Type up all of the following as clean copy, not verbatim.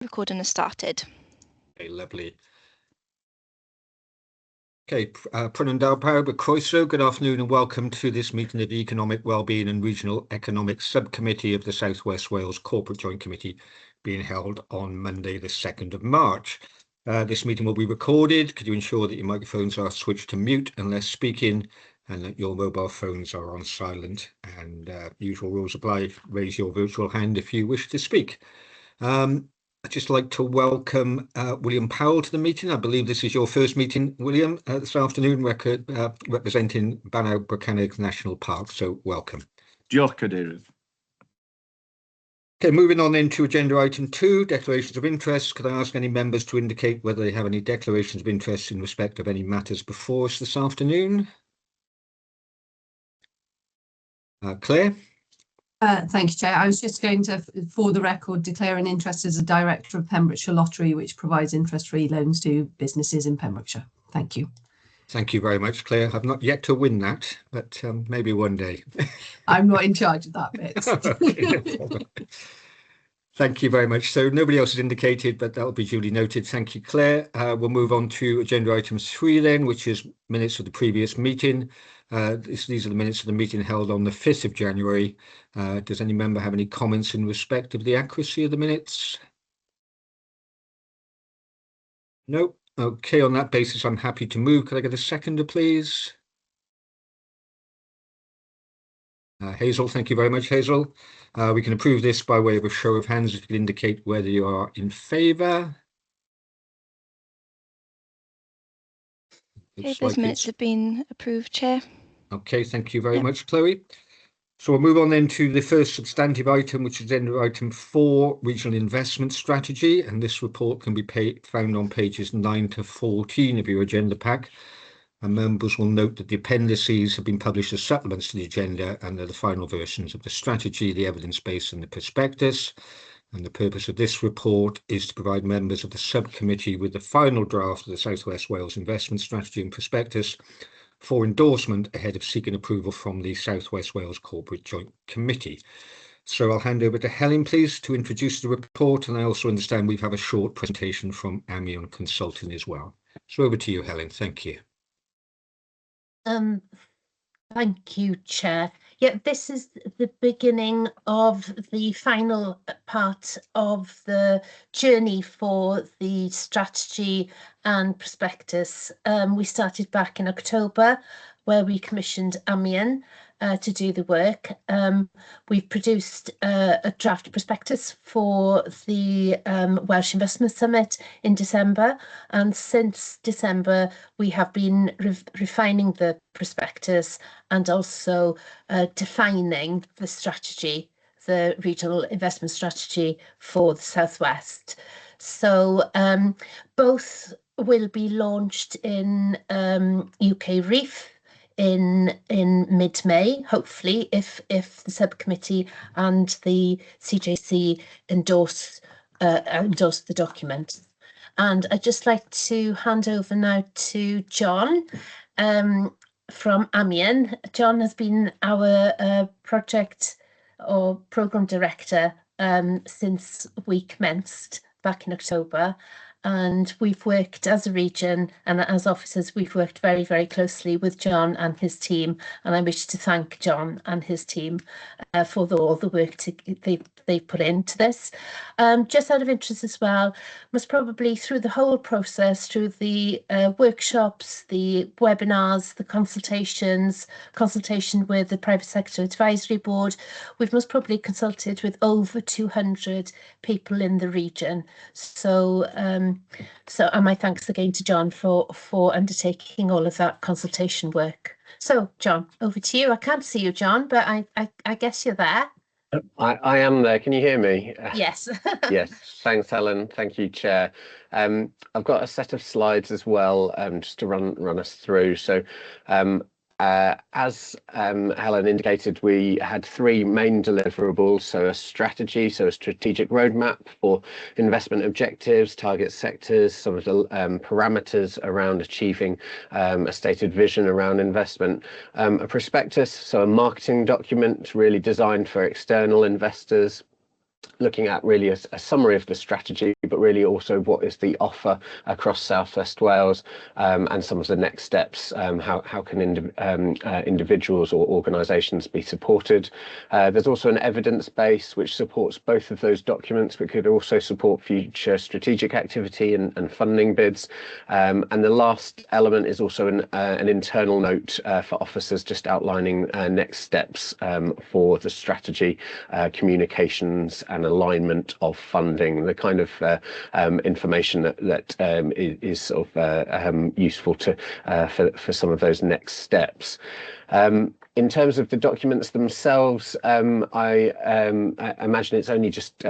recording has started. Okay, lovely. Okay, Prynhawn Talbot, Croeso, good afternoon and welcome to this meeting of the Economic Wellbeing and Regional Economic Subcommittee of the South West Wales Corporate Joint Committee, being held on Monday the 2nd of March. This meeting will be recorded. Could you ensure that your microphones are switched to mute unless speaking, and that your mobile phones are on silent, and usual rules apply. Raise your virtual hand if you wish to speak. I'd just like to welcome William Powell to the meeting. I believe this is your first meeting, William, this afternoon, representing Banau Brychaneg National Park, so welcome. Diolch, Cadeirydd. Okay, moving on then to agenda item 2, declarations of interest. Could I ask any members to indicate whether they have any declarations of interest in respect of any matters before us this afternoon? Claire? Thank you, Chair. I was just going to, for the record, declare an interest as a director of Pembrokeshire Lottery, which provides interest-free loans to businesses in Pembrokeshire. Thank you. Thank you very much, Claire. I've not yet to win that, but maybe one day. I'm not in charge of that bit. Thank you very much. So nobody else has indicated, but that will be duly noted. Thank you, Claire. We'll move on to agenda item 3 then, which is minutes of the previous meeting. These are the minutes of the meeting held on the 5th of January. Does any member have any comments in respect of the accuracy of the minutes? No? Okay, on that basis, I'm happy to move. Could I get a seconder, please? Hazel, thank you very much, Hazel. We can approve this by way of a show of hands if you can indicate whether you are in favour. Okay, those minutes have been approved, Chair. Okay, thank you very much, Chloe. So we'll move on then to the first substantive item, which is agenda item 4, Regional Investment Strategy. And this report can be found on pages 9 to 14 of your agenda pack. And members will note that the appendices have been published as supplements to the agenda, and they're the final versions of the strategy, the evidence base and the prospectus. And the purpose of this report is to provide members of the subcommittee with the final draft of the South West Wales Investment Strategy and prospectus for endorsement ahead of seeking approval from the South West Wales Corporate Joint Committee. So I'll hand over to Helen, please, to introduce the report. And I also understand we have a short presentation from Amion Consulting as well. So over to you, Helen. Thank you. Thank you, Chair. Yeah, this is the beginning of the final part of the journey for the strategy and prospectus. We started back in October, where we commissioned Amion to do the work. We've produced a draft prospectus for the Welsh Investment Summit in December, and since December we have been refining the prospectus and also defining the strategy, the regional investment strategy for the South West. So both will be launched in UK REIF in mid-May, hopefully, if the subcommittee and the CJC endorse the document. And I'd just like to hand over now to John from Amion. John has been our project or programme director since we commenced back in October. And we've worked as a region and as officers, we've worked very, very closely with John and his team. And I wish to thank John and his team for all the work they've put into this. Just out of interest as well, most probably through the whole process, through the workshops, the webinars, the consultation with the Private Sector Advisory Board, we've most probably consulted with over 200 people in the region. So and my thanks again to John for undertaking all of that consultation work. So John, over to you. I can't see you, John, but I guess you're there. I am there. Can you hear me? Yes. Yes. Thanks, Helen. Thank you, Chair. I've got a set of slides as well, just to run us through. So as Helen indicated, we had 3 main deliverables. So a strategy, so a strategic roadmap for investment objectives, target sectors, some of the parameters around achieving a stated vision around investment, a prospectus, so a marketing document really designed for external investors, looking at really a summary of the strategy, but really also what is the offer across South West Wales, and some of the next steps. How can individuals or organisations be supported? There's also an evidence base which supports both of those documents, but could also support future strategic activity and funding bids. And the last element is also an internal note for officers, just outlining next steps for the strategy, communications and alignment of funding, the kind of information that is sort of useful to for some of those next steps. In terms of the documents themselves, I imagine it's only just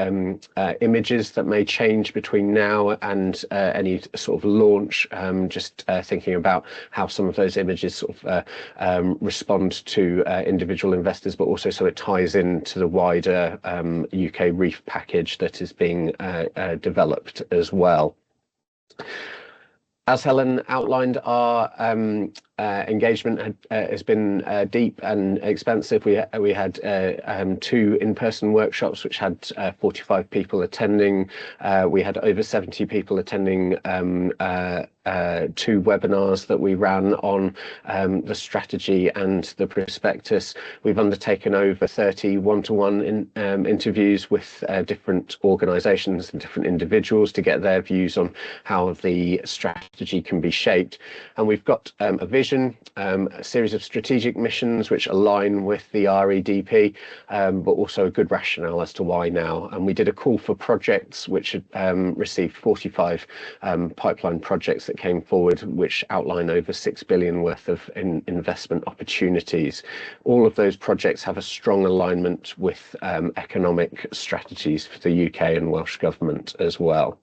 images that may change between now and any sort of launch. Just thinking about how some of those images sort of respond to individual investors, but also so it ties into the wider UK REEF package that is being developed as well. As Helen outlined, our engagement has been deep and expansive. We had 2 in-person workshops which had 45 people attending. We had over 70 people attending 2 webinars that we ran on the strategy and the prospectus. We've undertaken over 30 one-to-one interviews with different organisations and different individuals to get their views on how the strategy can be shaped. And we've got a vision, a series of strategic missions which align with the REDP, but also a good rationale as to why now. And we did a call for projects which had received 45 pipeline projects that came forward, which outline over 6 billion worth of investment opportunities. All of those projects have a strong alignment with economic strategies for the UK and Welsh Government as well.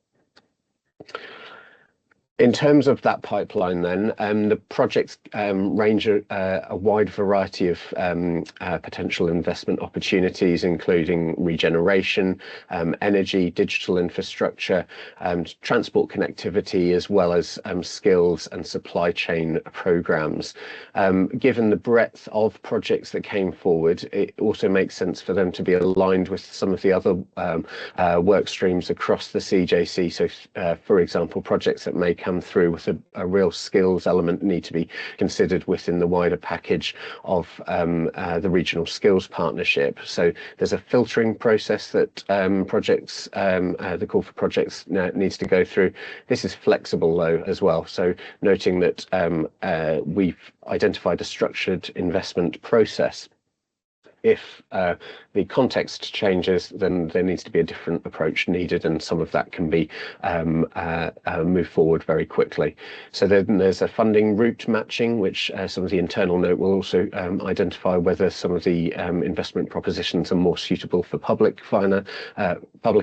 In terms of that pipeline then, the projects range a wide variety of potential investment opportunities, including regeneration, energy, digital infrastructure, transport connectivity, as well as skills and supply chain programmes. Given the breadth of projects that came forward, it also makes sense for them to be aligned with some of the other work streams across the CJC. So, for example, projects that may come through with a real skills element need to be considered within the wider package of the regional skills partnership. So there's a filtering process that projects, the call for projects needs to go through. This is flexible though as well. So noting that we've identified a structured investment process. If the context changes, then there needs to be a different approach needed, and some of that can be moved forward very quickly. So then there's a funding route matching, which some of the internal note will also identify whether some of the investment propositions are more suitable for public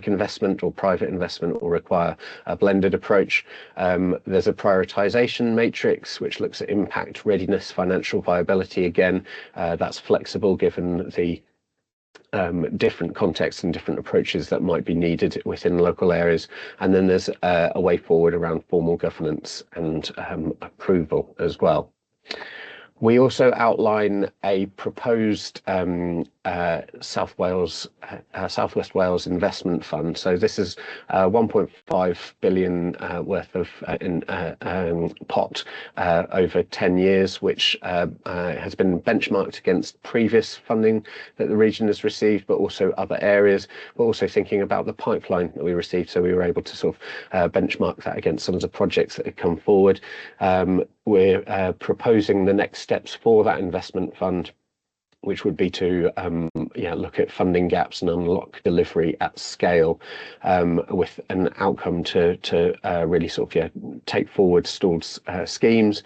investment or private investment, or require a blended approach. There's a prioritisation matrix which looks at impact, readiness, financial viability. Again, that's flexible given the different contexts and different approaches that might be needed within local areas. And then there's a way forward around formal governance and approval as well. We also outline a proposed South West Wales investment fund. So this is 1.5 billion worth of pot over 10 years, which has been benchmarked against previous funding that the region has received, but also other areas, but also thinking about the pipeline that we received. So we were able to sort of benchmark that against some of the projects that had come forward. We're proposing the next steps for that investment fund, which would be to look at funding gaps and unlock delivery at scale, with an outcome to really sort of take forward stalled schemes,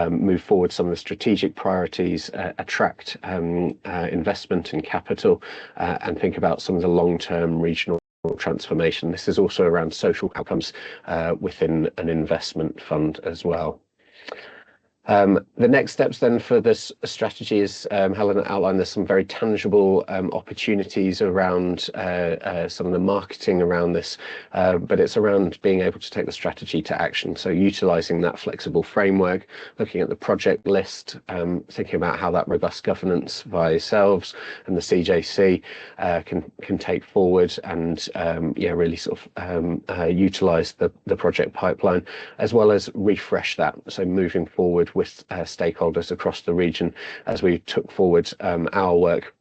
move forward some of the strategic priorities, attract investment and capital, and think about some of the long-term regional transformation. This is also around social outcomes within an investment fund as well. The next steps then for this strategy is Helen outlined there's some very tangible opportunities around some of the marketing around this, but it's around being able to take the strategy to action. So utilising that flexible framework, looking at the project list, thinking about how that robust governance via yourselves and the CJC can take forward and really sort of utilise the project pipeline, as well as refresh that. So moving forward with stakeholders across the region, as we took forward our work,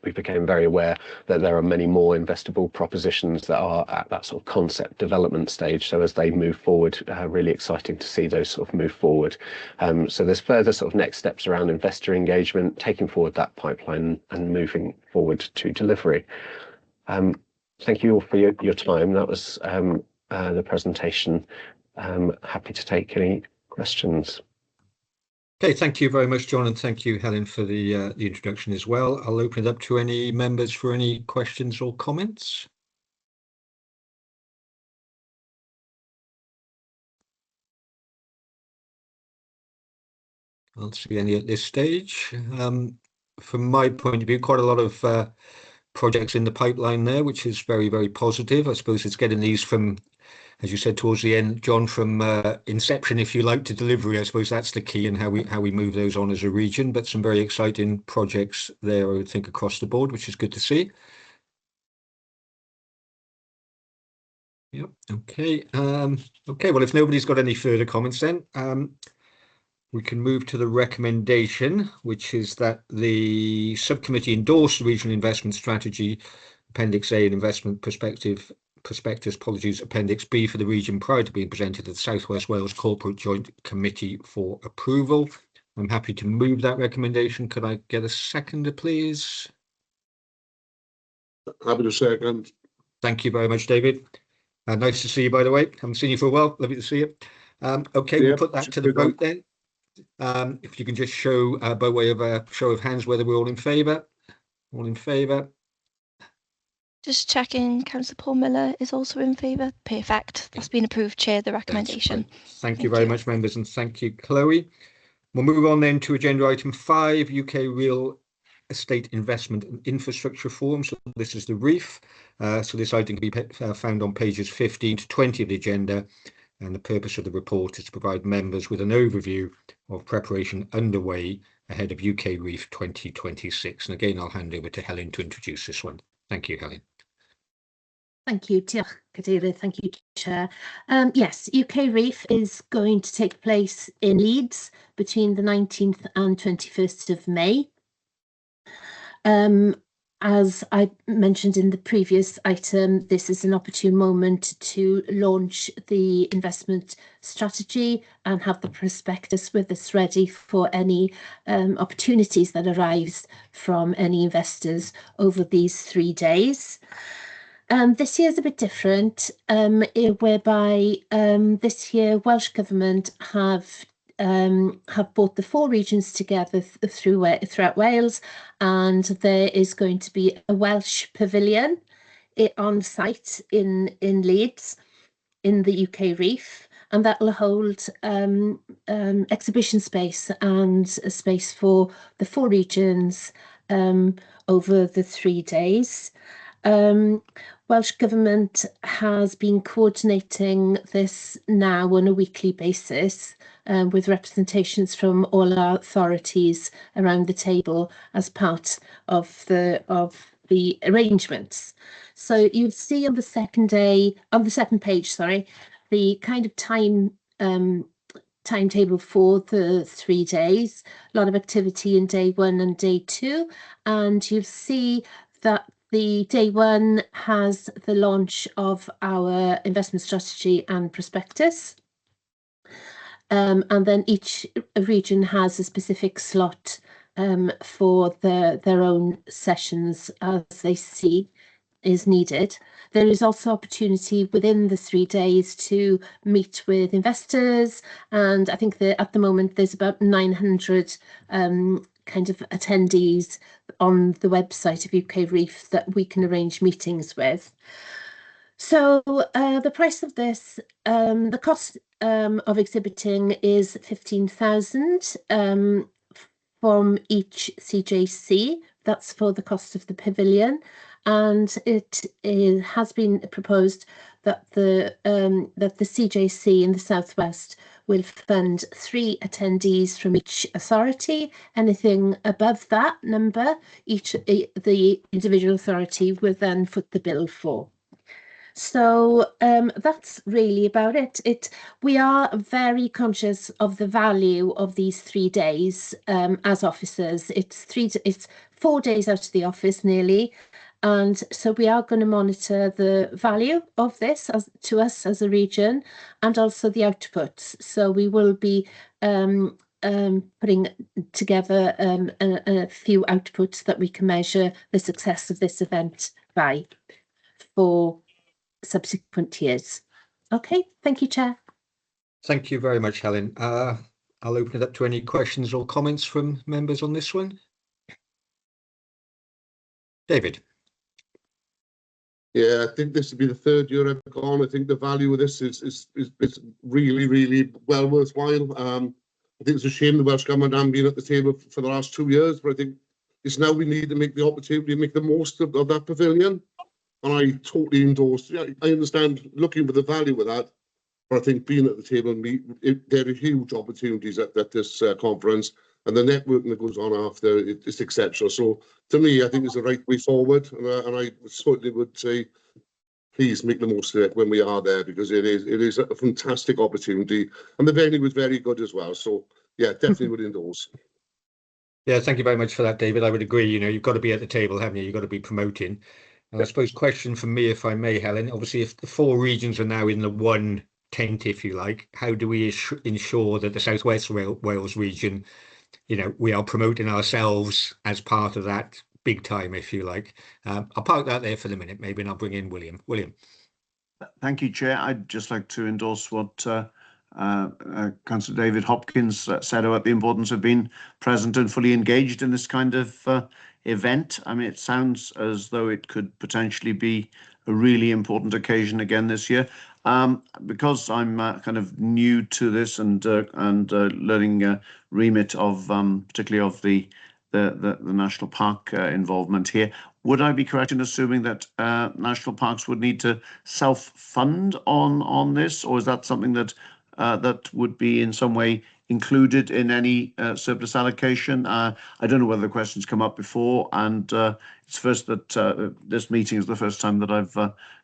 we became very aware that there are many more investable propositions that are at that sort of concept development stage. So as they move forward, really exciting to see those sort of move forward. So there's further sort of next steps around investor engagement, taking forward that pipeline and moving forward to delivery. Thank you all for your time. That was the presentation. Happy to take any questions. Okay, thank you very much, John, and thank you, Helen, for the introduction as well. I'll open it up to any members for any questions or comments. I don't see any at this stage. From my point of view, quite a lot of projects in the pipeline there, which is very, very positive. I suppose it's getting these from, as you said, towards the end, John, from inception, if you like, to delivery. I suppose that's the key, and how we move those on as a region. But some very exciting projects there, I would think, across the board, which is good to see. Yep. Okay. Okay. Well, if nobody's got any further comments, then we can move to the recommendation, which is that the subcommittee endorse the regional investment strategy, Appendix A, and investment prospectus, apologies, Appendix B for the region prior to being presented to the South West Wales Corporate Joint Committee for approval. I'm happy to move that recommendation. Could I get a seconder, please? Happy to second. Thank you very much, David. Nice to see you, by the way. Haven't seen you for a while. Lovely to see you. Okay, we'll put that to the vote then. If you can just show by way of a show of hands whether we're all in favour. All in favour. Just checking, Councillor Paul Miller is also in favour. Perfect. That's been approved, Chair, the recommendation. Thank you very much, members, and thank you, Chloe. We'll move on then to agenda item 5, UK Real Estate Investment and Infrastructure Forum. So this is the REIF. So this item can be found on pages 15 to 20 of the agenda. And the purpose of the report is to provide members with an overview of preparation underway ahead of UK REIF 2026. And again, I'll hand over to Helen to introduce this one. Thank you, Helen. Thank you, Diolch, Cadeirydd. Thank you, Chair. Yes, UK REIF is going to take place in Leeds between the 19th and 21st of May. As I mentioned in the previous item, this is an opportune moment to launch the investment strategy and have the prospectus with us ready for any opportunities that arise from any investors over these 3 days. This year is a bit different, whereby this year Welsh Government have brought the 4 regions together throughout Wales, and there is going to be a Welsh pavilion on site in Leeds in the UK REIF, and that will hold exhibition space and a space for the 4 regions over the 3 days. Welsh Government has been coordinating this now on a weekly basis with representations from all our authorities around the table as part of the arrangements. So you'll see on the second page, the kind of timetable for the 3 days. A lot of activity in day 1 and day 2, and you'll see that the day 1 has the launch of our investment strategy and prospectus. And then each region has a specific slot for their own sessions as they see is needed. There is also opportunity within the 3 days to meet with investors, and I think that at the moment there's about 900 kind of attendees on the website of UK REIF that we can arrange meetings with. So the price of this, the cost of exhibiting is 15,000 from each CJC. That's for the cost of the pavilion, and it has been proposed that the CJC in the Southwest will fund 3 attendees from each authority. Anything above that number, the individual authority will then foot the bill for. So that's really about it. We are very conscious of the value of these 3 days as officers. It's 4 days out of the office nearly, and so we are going to monitor the value of this to us as a region, and also the outputs. So we will be putting together a few outputs that we can measure the success of this event by for subsequent years. Okay, thank you, Chair. Thank you very much, Helen. I'll open it up to any questions or comments from members on this one. David. Yeah, I think this will be the 3rd year I've gone. I think the value of this is really, really well worthwhile. I think it's a shame the Welsh Government haven't been at the table for the last 2 years, but I think it's now we need to make the opportunity, make the most of that pavilion. And I totally endorse. Yeah, I understand looking for the value of that, but I think being at the table, there are huge opportunities at this conference, and the networking that goes on after it's exceptional. So to me, I think it's the right way forward, and I certainly would say, please make the most of it when we are there, because it is a fantastic opportunity, and the venue was very good as well. So yeah, definitely would endorse. Yeah, thank you very much for that, David. I would agree. You know, you've got to be at the table, haven't you? You've got to be promoting. And I suppose question for me, if I may, Helen, obviously if the 4 regions are now in the one tent, if you like, how do we ensure that the South West Wales region, you know, we are promoting ourselves as part of that big time, if you like? I'll park that there for the minute, maybe, and I'll bring in William. William. Thank you, Chair. I'd just like to endorse what Councillor David Hopkins said about the importance of being present and fully engaged in this kind of event. I mean, it sounds as though it could potentially be a really important occasion again this year. Because I'm kind of new to this and learning remit of particularly of the national park involvement here, would I be correct in assuming that national parks would need to self-fund on this, or is that something that that would be in some way included in any surplus allocation? I don't know whether the questions come up before, and it's first that this meeting is the first time that I've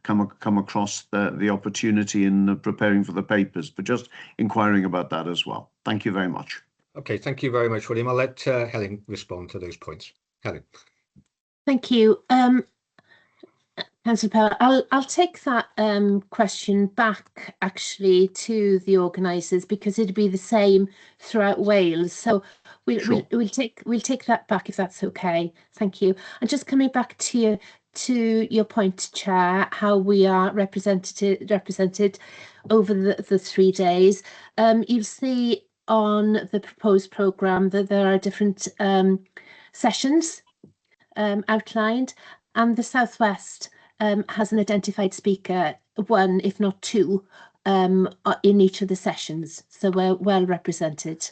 come across the opportunity in preparing for the papers, but just inquiring about that as well. Thank you very much. Okay, thank you very much, William. I'll let Helen respond to those points. Helen. Thank you. Councillor Pell, I'll take that question back actually to the organisers, because it'd be the same throughout Wales. So we'll take that back if that's okay. Thank you. And just coming back to your point, Chair, how we are represented over the 3 days. You'll see on the proposed programme that there are different sessions outlined, and the Southwest has an identified speaker, 1 if not 2, in each of the sessions. So we're well represented.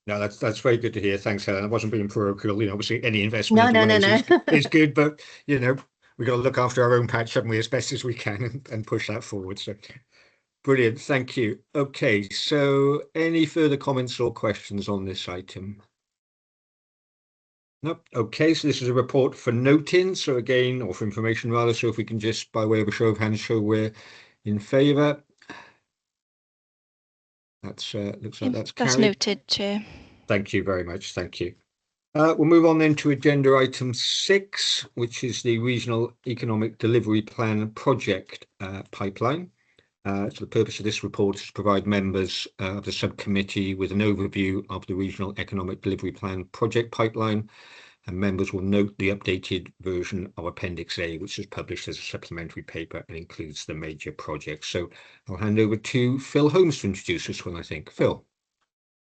No, that's very good to hear. Thanks, Helen. I wasn't being parochial. You know, obviously any investment No. is good, but you know, we've got to look after our own patch, haven't we, as best as we can, and push that forward. So brilliant. Thank you. Okay, so any further comments or questions on this item? Nope. Okay, so this is a report for noting. So again, or for information rather. So if we can just, by way of a show of hands, show we're in favour. That's looks like that's carried. That's noted, Chair. Thank you very much. Thank you. We'll move on then to agenda item 6, which is the Regional Economic Delivery Plan project pipeline. So the purpose of this report is to provide members of the subcommittee with an overview of the Regional Economic Delivery Plan project pipeline, and members will note the updated version of Appendix A, which is published as a supplementary paper and includes the major projects. So I'll hand over to Phil Holmes to introduce this one, I think. Phil.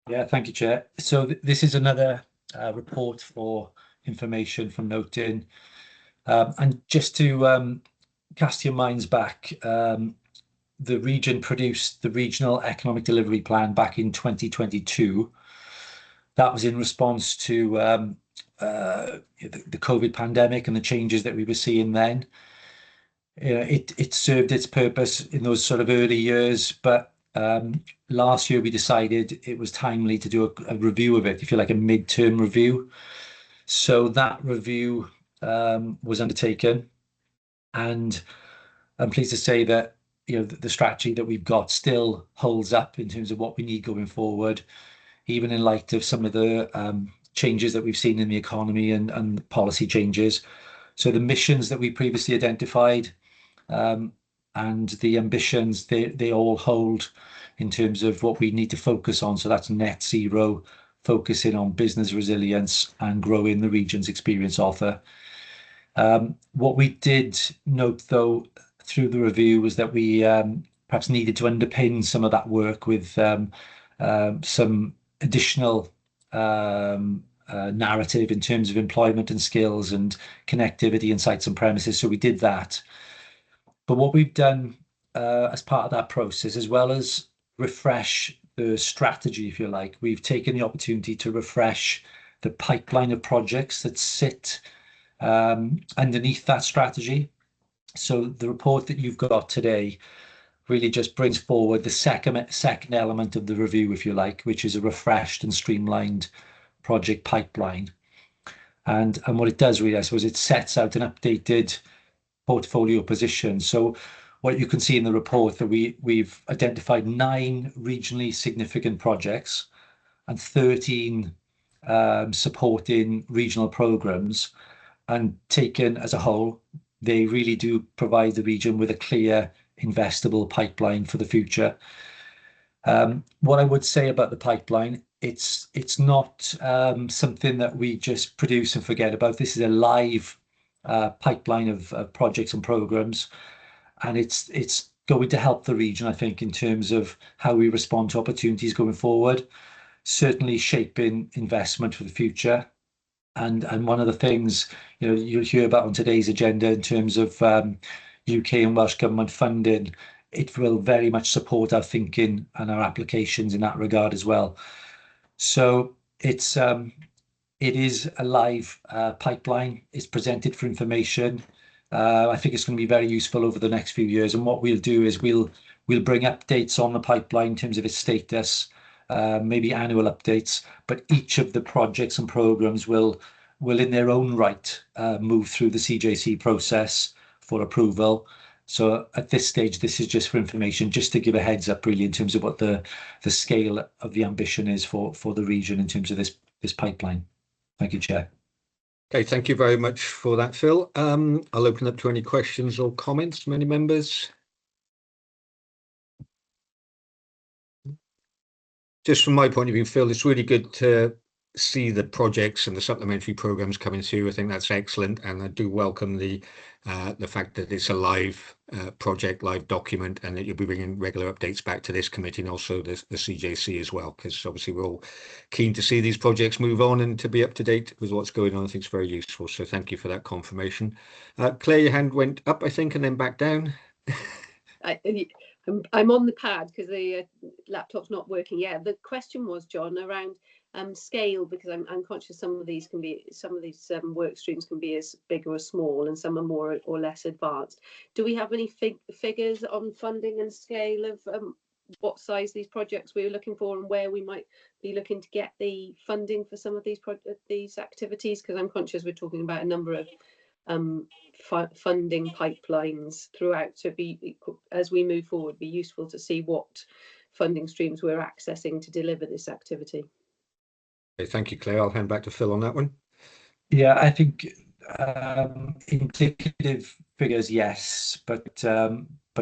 Yeah, thank you, Chair. So this is another report for information from Noting. And just to cast your minds back, the region produced the Regional Economic Delivery Plan back in 2022. That was in response to the COVID pandemic and the changes that we were seeing then. It served its purpose in those sort of early years, but last year we decided it was timely to do a review of it, if you like, a mid-term review. So that review was undertaken, and I'm pleased to say that the strategy that we've got still holds up in terms of what we need going forward, even in light of some of the changes that we've seen in the economy and policy changes. So the missions that we previously identified and the ambitions, they all hold in terms of what we need to focus on. So that's net zero, focusing on business resilience and growing the region's experience offer. What we did note, though, through the review was that we perhaps needed to underpin some of that work with some additional narrative in terms of employment and skills and connectivity and sites and premises. So we did that. But what we've done as part of that process, as well as refresh the strategy, if you like, we've taken the opportunity to refresh the pipeline of projects that sit underneath that strategy. So the report that you've got today really just brings forward the second element of the review, if you like, which is a refreshed and streamlined project pipeline. And what it does really, I suppose, it sets out an updated portfolio position. So what you can see in the report that we've identified 9 regionally significant projects and 13 supporting regional programs, and taken as a whole, they really do provide the region with a clear investable pipeline for the future. What I would say about the pipeline, it's not something that we just produce and forget about. This is a live pipeline of projects and programs, and it's going to help the region, I think, in terms of how we respond to opportunities going forward, certainly shaping investment for the future. And one of the things you'll hear about on today's agenda in terms of UK and Welsh Government funding, it will very much support our thinking and our applications in that regard as well. So it is a live pipeline. It's presented for information. I think it's going to be very useful over the next few years. And what we'll do is we'll bring updates on the pipeline in terms of its status, maybe annual updates, but each of the projects and programs will in their own right move through the CJC process for approval. So at this stage, this is just for information, just to give a heads up really in terms of what the scale of the ambition is for the region in terms of this pipeline. Thank you, Chair. Okay, thank you very much for that, Phil. I'll open up to any questions or comments from any members. Just from my point of view, Phil, it's really good to see the projects and the supplementary programs coming through. I think that's excellent, and I do welcome the fact that it's a live project, live document, and that you'll be bringing regular updates back to this committee and also the CJC as well, because obviously we're all keen to see these projects move on and to be up to date with what's going on. I think it's very useful, so thank you for that confirmation. Claire, your hand went up, I think, and then back down. I'm on the pad because the laptop's not working. Yeah, the question was, John, around scale, because I'm conscious some of these work streams can be as big or as small, and some are more or less advanced. Do we have any figures on funding and scale of what size these projects we were looking for and where we might be looking to get the funding for some of these activities? Because I'm conscious we're talking about a number of funding pipelines throughout, so as we move forward, be useful to see what funding streams we're accessing to deliver this activity. Okay, thank you, Claire. I'll hand back to Phil on that one. Yeah, I think indicative figures, yes, but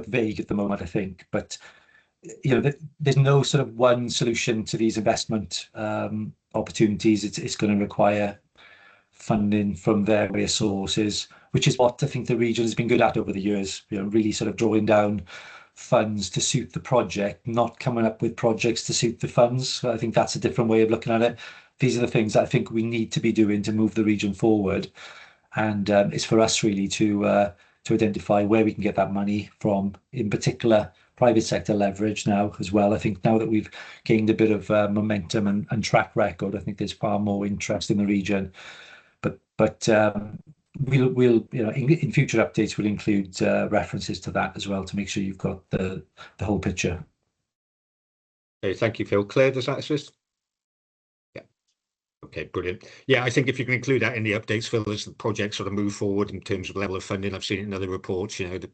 vague at the moment, I think. But there's no sort of one solution to these investment opportunities. It's going to require funding from various sources, which is what I think the region has been good at over the years, really sort of drawing down funds to suit the project, not coming up with projects to suit the funds. So I think that's a different way of looking at it. These are the things that I think we need to be doing to move the region forward. And it's for us really to to identify where we can get that money from, in particular private sector leverage now as well. I think now that we've gained a bit of momentum and track record, I think there's far more interest in the region. But we'll in future updates we'll include references to that as well to make sure you've got the whole picture. Okay, thank you, Phil. Claire, does that assist? Yeah. Okay, brilliant. Yeah, I think if you can include that in the updates, Phil, as the project sort of move forward in terms of level of funding, I've seen it in other reports, the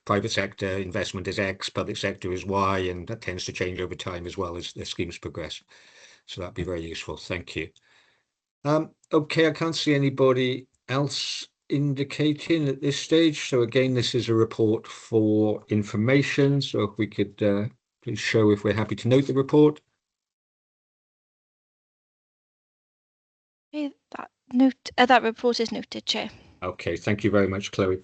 private sector investment is X, public sector is Y, and that tends to change over time as well as the schemes progress. So that'd be very useful. Thank you. Okay, I can't see anybody else indicating at this stage. So again, this is a report for information. So if we could please show if we're happy to note the report. Okay, that report is noted, Chair. Okay, thank you very much, Chloe.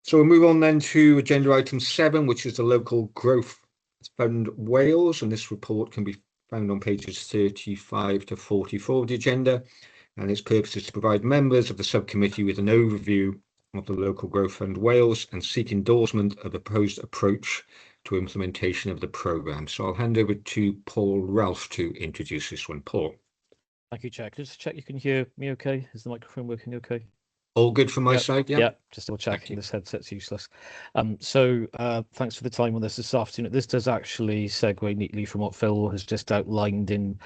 So we'll move on then to agenda item 7, which is the Local Growth Fund Wales, and this report can be found on pages 35 to 44 of the agenda, and its purpose is to provide members of the subcommittee with an overview of the Local Growth Fund Wales and seek endorsement of the proposed approach to implementation of the programme. So I'll hand over to Paul Ralph to introduce this one. Paul. Thank you, Chair. Just check you can hear me okay? Is the microphone working okay? All good from my side, yeah? Yeah, just double checking. This headset's useless. So thanks for the time on this afternoon. This does actually segue neatly from what Phil has just outlined, in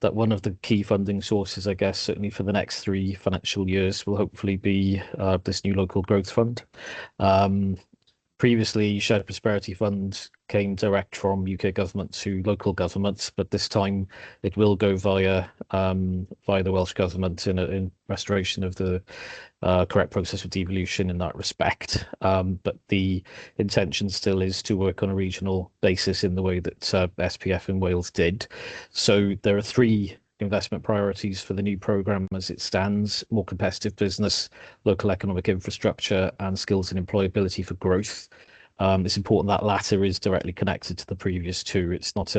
that one of the key funding sources, I guess, certainly for the next 3 financial years, will hopefully be this new local growth fund. Previously, Shared Prosperity Fund came direct from UK government to local governments, but this time it will go via the Welsh government in restoration of the correct process of devolution in that respect. But the intention still is to work on a regional basis in the way that SPF in Wales did. So there are 3 investment priorities for the new programme as it stands: more competitive business, local economic infrastructure, and skills and employability for growth. It's important that latter is directly connected to the previous 2. It's not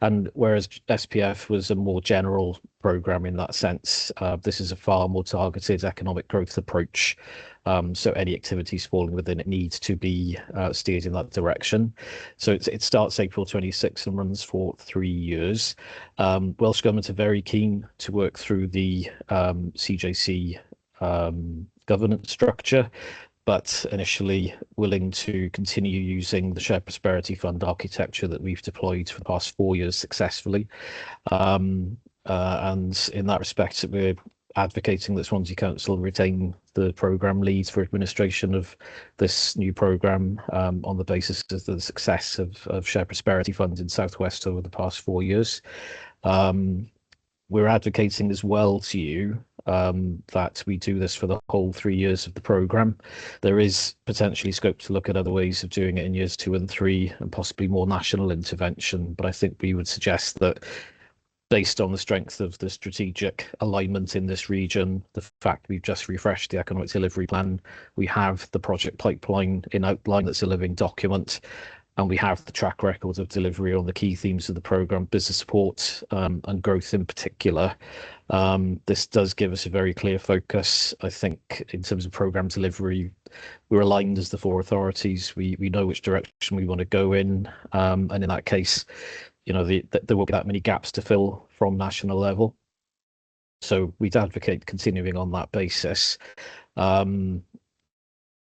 and whereas SPF was a more general programme in that sense, this is a far more targeted economic growth approach. So any activities falling within it needs to be steered in that direction. So it starts April 26 and runs for 3 years. Welsh Government are very keen to work through the CJC governance structure, but initially willing to continue using the Shared Prosperity Fund architecture that we've deployed for the past 4 years successfully. And in that respect, we're advocating that Swansea Council retain the programme lead for administration of this new programme on the basis of the success of Shared Prosperity Fund in South West over the past 4 years. We're advocating as well to you that we do this for the whole 3 years of the programme. There is potentially scope to look at other ways of doing it in years 2 and 3, and possibly more national intervention. But I think we would suggest that, based on the strength of the strategic alignment in this region, the fact we've just refreshed the economic delivery plan, we have the project pipeline in outline that's a living document, and we have the track record of delivery on the key themes of the programme, business support and growth in particular. This does give us a very clear focus. I think in terms of programme delivery, we're aligned as the 4 authorities. We know which direction we want to go in, and in that case, there won't be that many gaps to fill from national level. So we'd advocate continuing on that basis.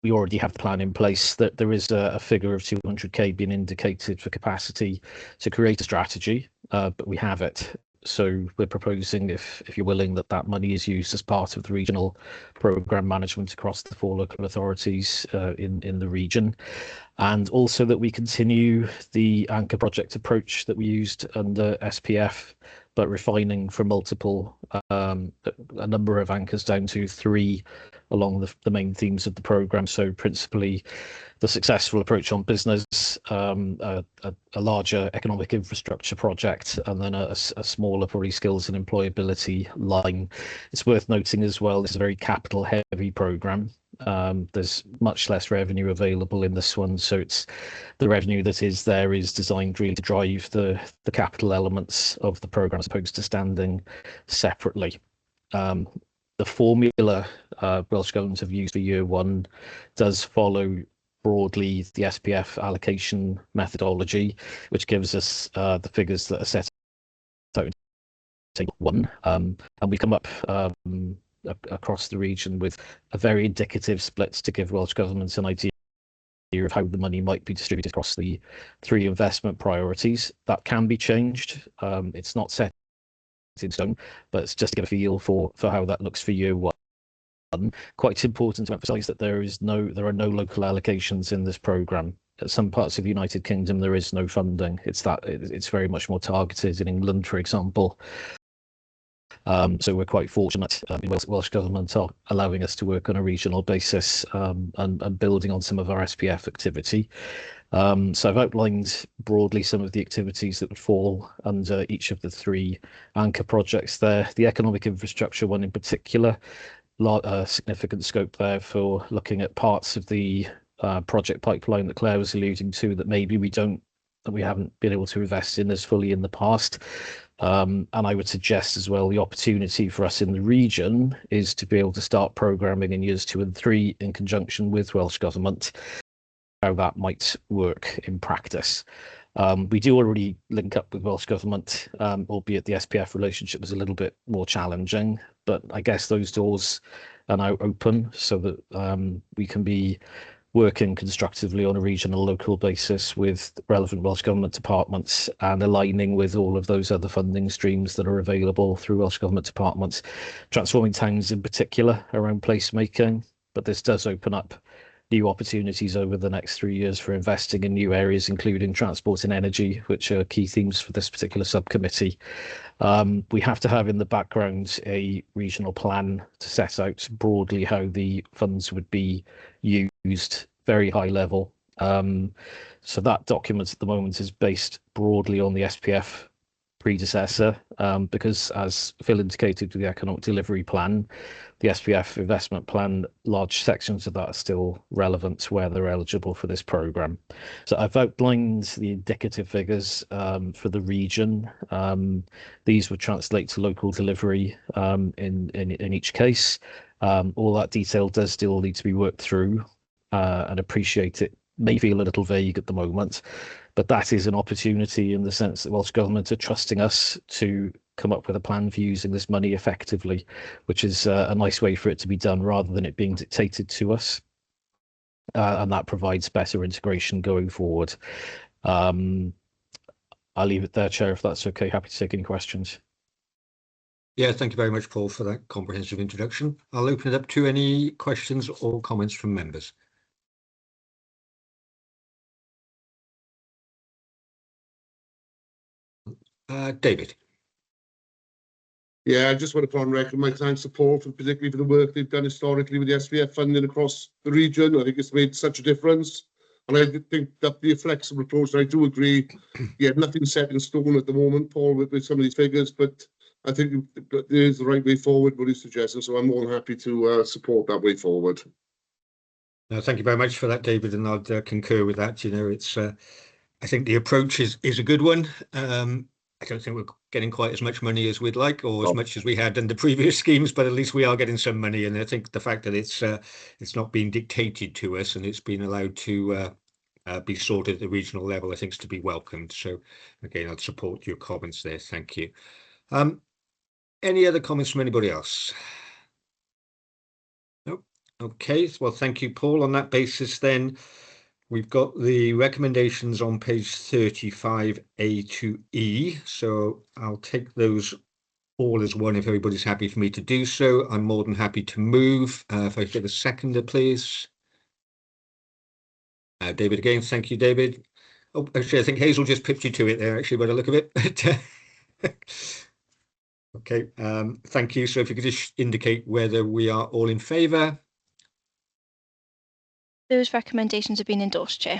We already have the plan in place. That there is a figure of 200k being indicated for capacity to create a strategy, but we have it. So we're proposing, if you're willing, that money is used as part of the regional programme management across the 4 local authorities in the region, and also that we continue the anchor project approach that we used under SPF, but refining from multiple, a number of anchors down to 3 along the main themes of the programme. So principally the successful approach on business, a larger economic infrastructure project, and then a smaller probably skills and employability line. It's worth noting as well, this is a very capital heavy programme. There's much less revenue available in this one, so it's the revenue that is there is designed really to drive the capital elements of the programme as opposed to standing separately. the formula Welsh Government have used for year one does follow broadly the SPF allocation methodology, which gives us the figures that are set out in table one. And we come up across the region with a very indicative split to give Welsh Government an idea of how the money might be distributed across the 3 investment priorities. That can be changed. It's not set in stone, but it's just to get a feel for how that looks for year one. Quite important to emphasise that there are no local allocations in this programme. At some parts of the United Kingdom, there is no funding. It's very much more targeted in England, for example. So we're quite fortunate. Welsh Government are allowing us to work on a regional basis and building on some of our SPF activity. So I've outlined broadly some of the activities that would fall under each of the 3 anchor projects there. The economic infrastructure one in particular, significant scope there for looking at parts of the project pipeline that Claire was alluding to that maybe we haven't been able to invest in as fully in the past. And I would suggest as well the opportunity for us in the region is to be able to start programming in years 2 and 3 in conjunction with Welsh Government, how that might work in practice. We do already link up with Welsh Government, albeit the SPF relationship is a little bit more challenging, but I guess those doors are now open so that we can be working constructively on a regional local basis with relevant Welsh Government departments and aligning with all of those other funding streams that are available through Welsh Government departments, transforming towns in particular around placemaking. But this does open up new opportunities over the next 3 years for investing in new areas, including transport and energy, which are key themes for this particular subcommittee. We have to have in the background a regional plan to set out broadly how the funds would be used, very high level. So that document at the moment is based broadly on the SPF predecessor, because as Phil indicated with the economic delivery plan, the SPF investment plan, large sections of that are still relevant where they're eligible for this programme. So I've outlined the indicative figures for the region. These would translate to local delivery in each case. All that detail does still need to be worked through, and appreciate it may feel a little vague at the moment, but that is an opportunity in the sense that Welsh Government are trusting us to come up with a plan for using this money effectively, which is a nice way for it to be done rather than it being dictated to us. And that provides better integration going forward. I'll leave it there, Chair, if that's okay. Happy to take any questions. Yeah, thank you very much, Paul, for that comprehensive introduction. I'll open it up to any questions or comments from members. David. Yeah, I just want to put on record my thanks to Paul, particularly for the work they've done historically with the SPF funding across the region. I think it's made such a difference. And I think that the flexible approach, I do agree, yeah, nothing's set in stone at the moment, Paul, with some of these figures, but I think it is the right way forward, what he's suggesting. So I'm more than happy to support that way forward. No, thank you very much for that, David, and I'd concur with that. You know, it's I think the approach is a good one. I don't think we're getting quite as much money as we'd like, or as much as we had in the previous schemes, but at least we are getting some money. And I think the fact that it's not being dictated to us and it's been allowed to be sorted at the regional level, I think is to be welcomed. So again, I'd support your comments there. Thank you. Any other comments from anybody else? Nope. Okay. Well, thank you, Paul. On that basis, then, we've got the recommendations on page 35A to E. So I'll take those all as one if everybody's happy for me to do so. I'm more than happy to move. If I get a seconder, please. David again. Thank you, David. Oh, actually, I think Hazel just pipped you to it there, actually, by the look of it. Okay. Thank you. So if you could just indicate whether we are all in favour. Those recommendations have been endorsed, Chair.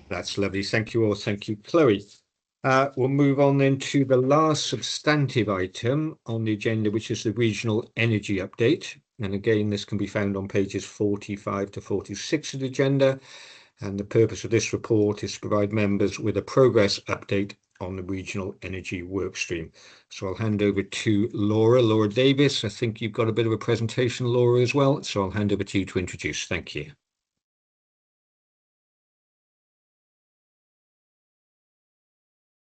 That's lovely. Thank you all. Thank you, Chloe. We'll move on then to the last substantive item on the agenda, which is the regional energy update. And again, this can be found on pages 45 to 46 of the agenda. And the purpose of this report is to provide members with a progress update on the regional energy workstream. So I'll hand over to Laura Davis. I think you've got a bit of a presentation, Laura, as well. So I'll hand over to you to introduce. Thank you.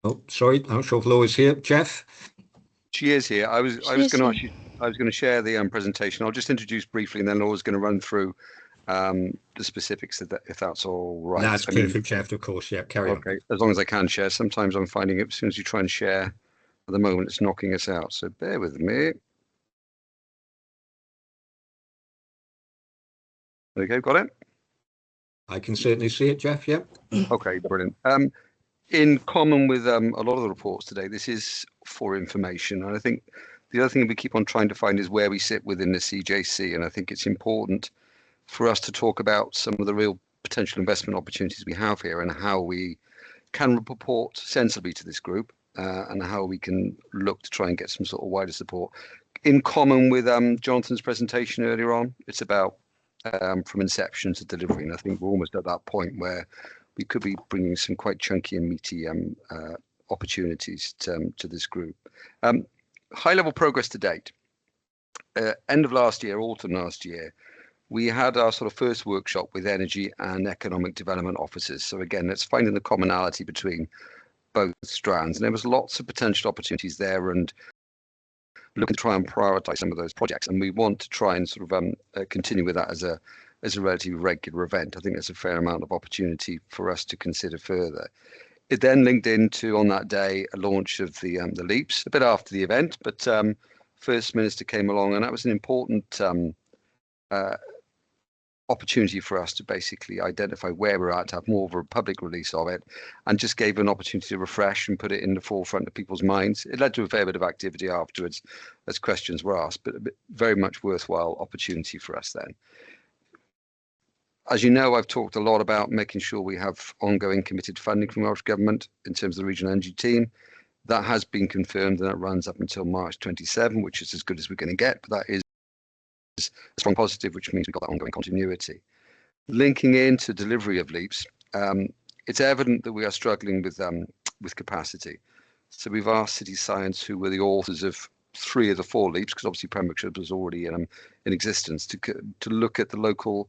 Oh, sorry, I'm not sure if Laura's here. Jeff? She is here. I was going to ask you, I was going to share the presentation. I'll just introduce briefly, and then Laura's going to run through the specifics of that, if that's all right. That's perfect, Jeff, of course. Yeah, carry on. Okay, as long as I can share. Sometimes I'm finding it, as soon as you try and share, at the moment it's knocking us out. So bear with me. Okay, got it? I can certainly see it, Jeff, yeah. Okay, brilliant. In common with a lot of the reports today, this is for information. And I think the other thing we keep on trying to find is where we sit within the CJC. And I think it's important for us to talk about some of the real potential investment opportunities we have here and how we can report sensibly to this group and how we can look to try and get some sort of wider support. In common with Jonathan's presentation earlier on, it's about from inception to delivery. And I think we're almost at that point where we could be bringing some quite chunky and meaty opportunities to this group. High level progress to date. End of last year, autumn last year, we had our sort of first workshop with energy and economic development officers. So again, it's finding the commonality between both strands. And there was lots of potential opportunities there and looking to try and prioritize some of those projects. And we want to try and sort of continue with that as a relatively regular event. I think there's a fair amount of opportunity for us to consider further. It then linked into, on that day, a launch of the LEAPs, a bit after the event, but First Minister came along, and that was an important opportunity for us to basically identify where we're at, to have more of a public release of it, and just gave an opportunity to refresh and put it in the forefront of people's minds. It led to a fair bit of activity afterwards as questions were asked, but a very much worthwhile opportunity for us then. As you know, I've talked a lot about making sure we have ongoing committed funding from Welsh Government in terms of the regional energy team. That has been confirmed and that runs up until March 27, which is as good as we're going to get, but that is a strong positive, which means we've got that ongoing continuity. Linking into delivery of LEAPs, it's evident that we are struggling with capacity. So we've asked City Science, who were the authors of 3 of the 4 LEAPs, because obviously Pembrokeshire was already in existence, to look at the local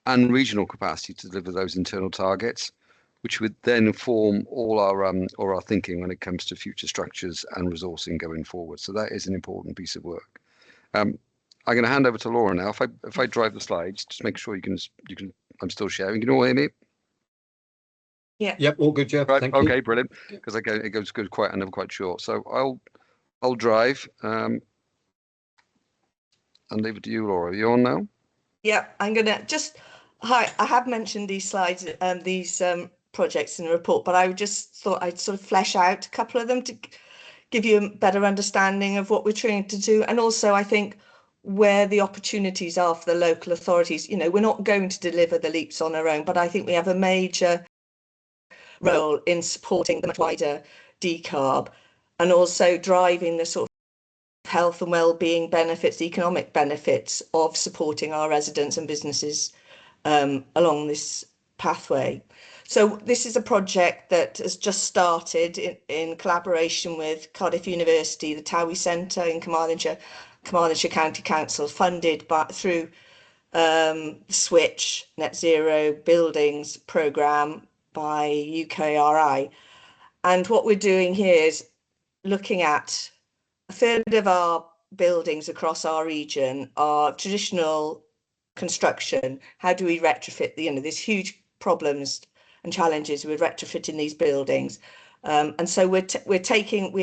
and regional capacity to deliver those internal targets, which would then inform all our thinking when it comes to future structures and resourcing going forward. So that is an important piece of work. I'm going to hand over to Laura now. If I drive the slides, just make sure you can. I'm still sharing. Can you all hear me? Yeah. Yep. All good, Jeff. Right. Thank Okay. you. Brilliant. Because it goes good quite and quite short. So I'll drive and leave it to you, Laura. Are you on now? Yeah. I'm gonna just. Hi. I have mentioned these slides, these projects in the report, but I just thought I'd sort of flesh out a couple of them to give you a better understanding of what we're trying to do, and also I think where the opportunities are for the local authorities. You know, we're not going to deliver the LEAPs on our own, but I think we have a major role in supporting the much wider decarb and also driving the sort of health and well-being benefits, the economic benefits of supporting our residents and businesses along this pathway. So this is a project that has just started in collaboration with Cardiff University, the Towie Centre in Carmarthenshire County Council, funded through Switch Net Zero Buildings programme by UKRI. And what we're doing here is looking at a third of our buildings across our region are traditional construction. How do we retrofit there's huge problems and challenges with retrofitting these buildings. And so we're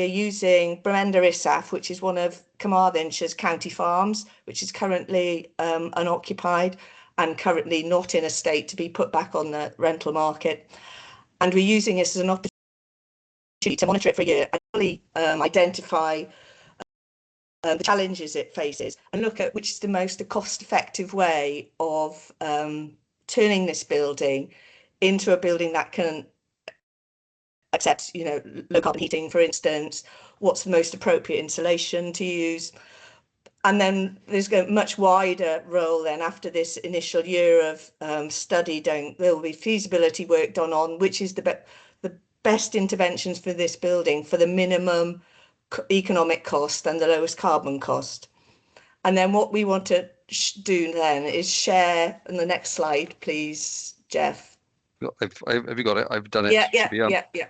using Bremenda Isaf, which is one of Carmarthenshire's county farms, which is currently unoccupied and currently not in a state to be put back on the rental market. And we're using this as an opportunity to monitor it for a year and fully identify the challenges it faces and look at which is the most cost-effective way of turning this building into a building that can accept, low carbon heating, for instance. What's the most appropriate insulation to use? And then there's a much wider role then after this initial year of study. There will be feasibility work done on which is the best interventions for this building for the minimum economic cost and the lowest carbon cost. And then what we want to do then is share, on the next slide, please, Jeff. Have you got it? I've done it. Yeah.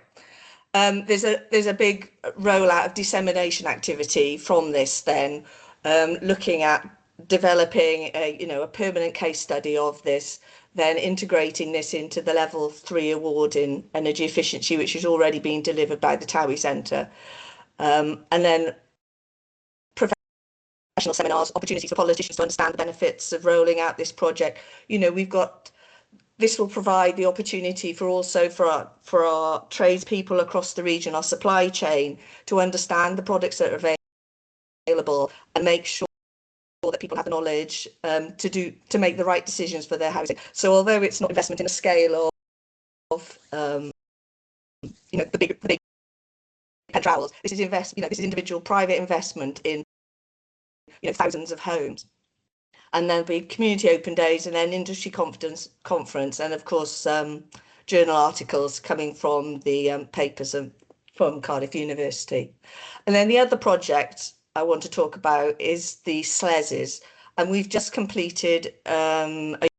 There's a big rollout of dissemination activity from this then, looking at developing a permanent case study of this, then integrating this into the level 3 award in energy efficiency, which is already being delivered by the Towie Centre, and then professional seminars, opportunities for politicians to understand the benefits of rolling out this project. This will provide the opportunity for our tradespeople across the region, our supply chain, to understand the products that are available and make sure that people have the knowledge to make the right decisions for their housing. So although it's not investment in a scale of the big pen travels, this is this is individual private investment in thousands of homes. And then be community open days, and then industry conference, and of course journal articles coming from the papers from Cardiff University. And then the other project I want to talk about is the SLESs, and we've just completed a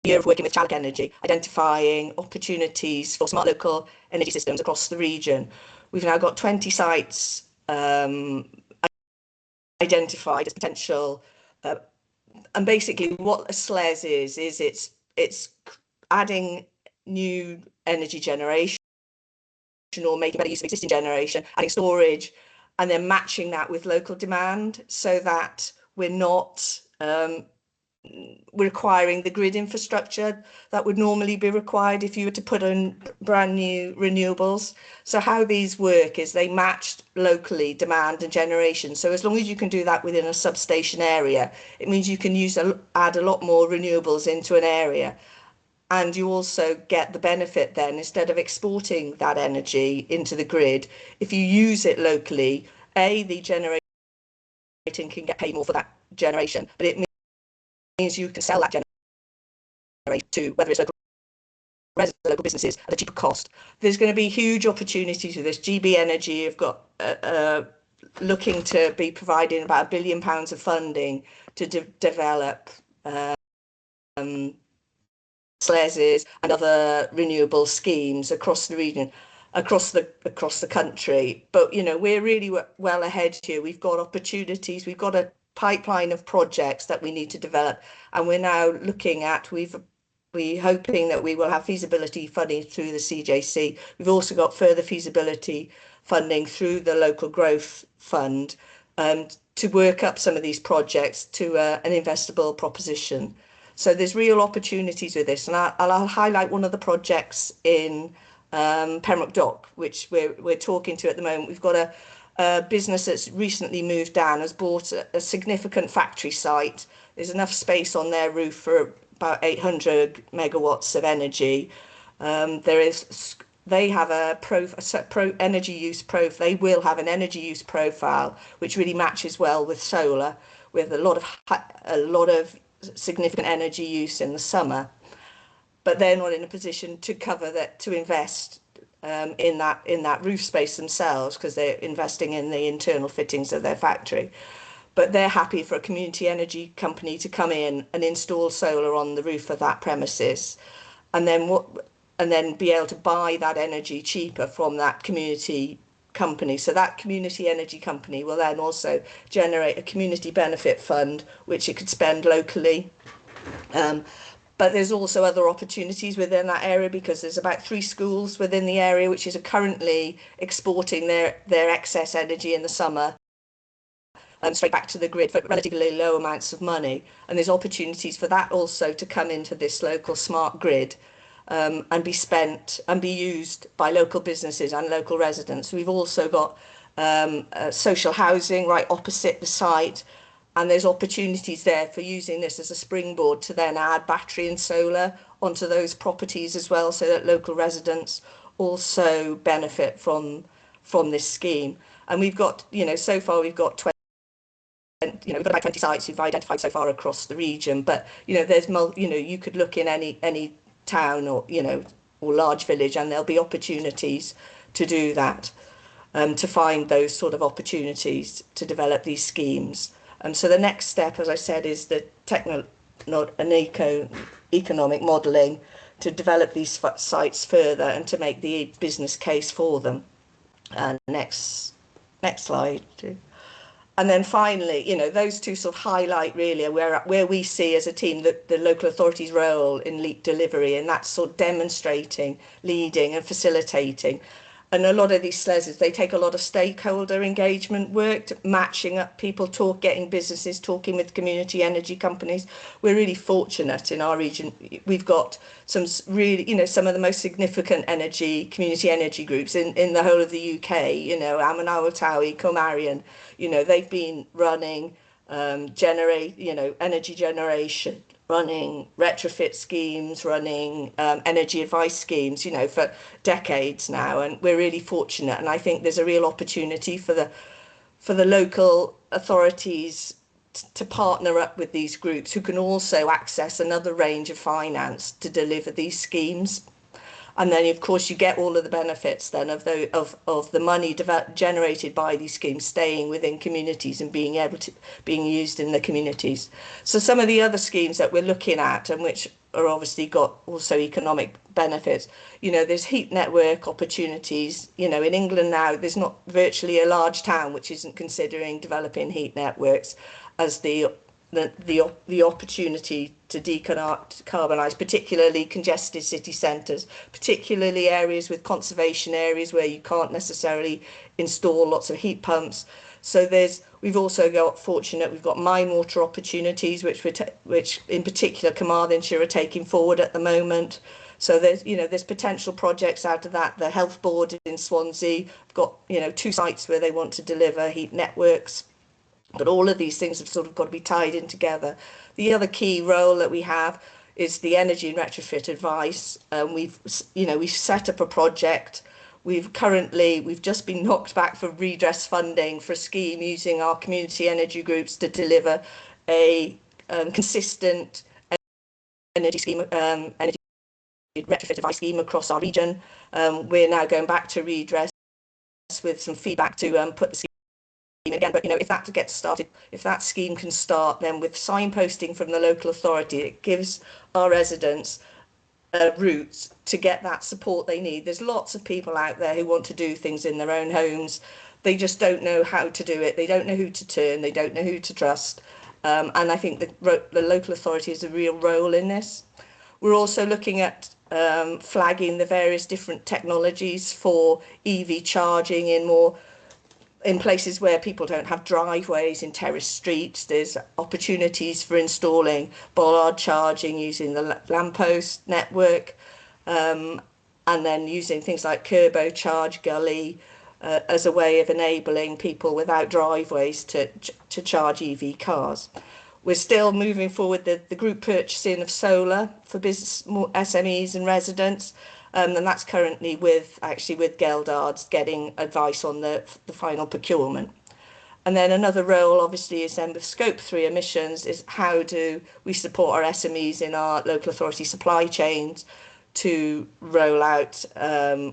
year of working with Talbot Energy, identifying opportunities for smart local energy systems across the region. We've now got 20 sites identified as potential. And basically what a SLES is it's adding new energy generation or making better use of existing generation, adding storage, and then matching that with local demand so that we're not requiring the grid infrastructure that would normally be required if you were to put in brand new renewables. So how these work is they match locally demand and generation. So as long as you can do that within a substation area, it means you can add a lot more renewables into an area. And you also get the benefit then, instead of exporting that energy into the grid, if you use it locally, the generating can get paid more for that generation, but it means you can sell that generation to whether it's local businesses at a cheaper cost. There's going to be huge opportunities with this. GB Energy have got looking to be providing about £1 billion of funding to develop SLESs and other renewable schemes across the region, across the country. But we're really well ahead here. We've got opportunities. We've got a pipeline of projects that we need to develop, and we're now looking at we're hoping that we will have feasibility funding through the CJC. We've also got further feasibility funding through the local growth fund to work up some of these projects to an investable proposition. So there's real opportunities with this, and I'll highlight one of the projects in Pembroke Dock, which we're talking to at the moment. We've got a business that's recently moved down, has bought a significant factory site. There's enough space on their roof for about 800 megawatts of energy. They have energy use profile. They will have an energy use profile which really matches well with solar, with a lot of significant energy use in the summer. But they're not in a position to cover that, to invest in that roof space themselves, because they're investing in the internal fittings of their factory. But they're happy for a community energy company to come in and install solar on the roof of that premises, and then be able to buy that energy cheaper from that community company. So that community energy company will then also generate a community benefit fund, which it could spend locally. But there's also other opportunities within that area, because there's about 3 schools within the area which is currently exporting their excess energy in the summer straight back to the grid for relatively low amounts of money. And there's opportunities for that also to come into this local smart grid and be spent and be used by local businesses and local residents. We've also got social housing right opposite the site, and there's opportunities there for using this as a springboard to then add battery and solar onto those properties as well, so that local residents also benefit from this scheme. And we've got, so far we've got we've got about 20 sites we've identified so far across the region, but there's you could look in any town or or large village, and there'll be opportunities to do that, to find those sort of opportunities to develop these schemes. So the next step, as I said, is the economic modelling to develop these sites further and to make the business case for them. Next slide. And then finally, those two sort of highlight really where we see as a team the local authority's role in LEAP delivery, and that's sort of demonstrating, leading and facilitating. And a lot of these SLESs, they take a lot of stakeholder engagement work, matching up people, getting businesses talking with community energy companies. We're really fortunate in our region. We've got some really, some of the most significant community energy groups in the whole of the UK, Amman Tawi, Comarion, they've been running energy generation, running retrofit schemes, running energy advice schemes, for decades now, and we're really fortunate. And I think there's a real opportunity for the local authorities to partner up with these groups who can also access another range of finance to deliver these schemes. And then, of course, you get all of the benefits then of the money generated by these schemes staying within communities and being used in the communities. So some of the other schemes that we're looking at, and which are obviously got also economic benefits, there's heat network opportunities. In England now, there's not virtually a large town which isn't considering developing heat networks as the opportunity to decarbonise, particularly congested city centres, particularly areas with conservation areas where you can't necessarily install lots of heat pumps. So we've also got fortunate, we've got mine water opportunities, which in particular Carmarthenshire are taking forward at the moment. So there's potential projects out of that. The Health Board in Swansea have got 2 sites where they want to deliver heat networks. But all of these things have sort of got to be tied in together. The other key role that we have is the energy and retrofit advice. We've set up a project. We've just been knocked back for redress funding for a scheme using our community energy groups to deliver a consistent energy scheme, energy retrofit advice scheme across our region. We're now going back to redress with some feedback to put the scheme again, but if that gets started, if that scheme can start, then with signposting from the local authority, it gives our residents a route to get that support they need. There's lots of people out there who want to do things in their own homes. They just don't know how to do it. They don't know who to turn. They don't know who to trust. And I think the local authority has a real role in this. We're also looking at flagging the various different technologies for EV charging in places where people don't have driveways, in terrace streets. There's opportunities for installing bollard charging using the lamppost network, and then using things like Kerbo Charge Gully as a way of enabling people without driveways to charge EV cars. We're still moving forward the group purchasing of solar for business, more SMEs and residents. And that's currently with Geldards getting advice on the final procurement. And then another role obviously is then with Scope 3 emissions is how do we support our SMEs in our local authority supply chains to roll out